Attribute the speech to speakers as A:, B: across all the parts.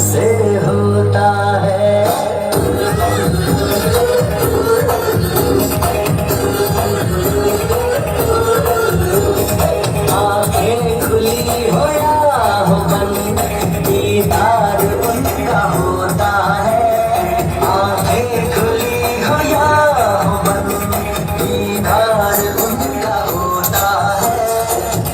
A: कैसे होता है। आंखें खुली हो या हो बंद, दीदार उनका होता है। आंखें खुली हो या हो बंद, दीदार उनका होता है।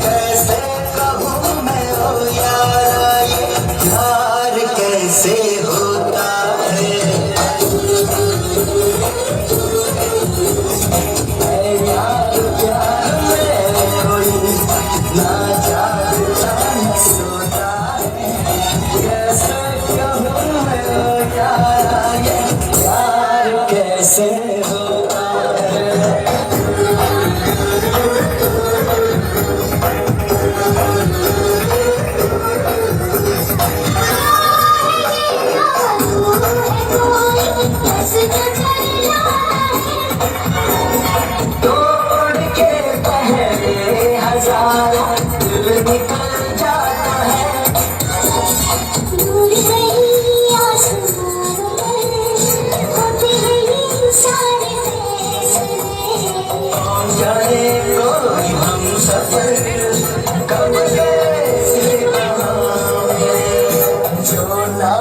A: कैसे कहूँ मैं ओ यारा, ये प्यार कैसे होता है। ऐ यार प्यार में कोई ना जागता न सोता है। कैसे कहूँ मैं ओ यारा, ये प्यार कैसे होता है। तोड़ के पहले हजारों दिल निकल जाता है। कौन जाने कोई हम सफर कब कैसे कहाँ है, जो ना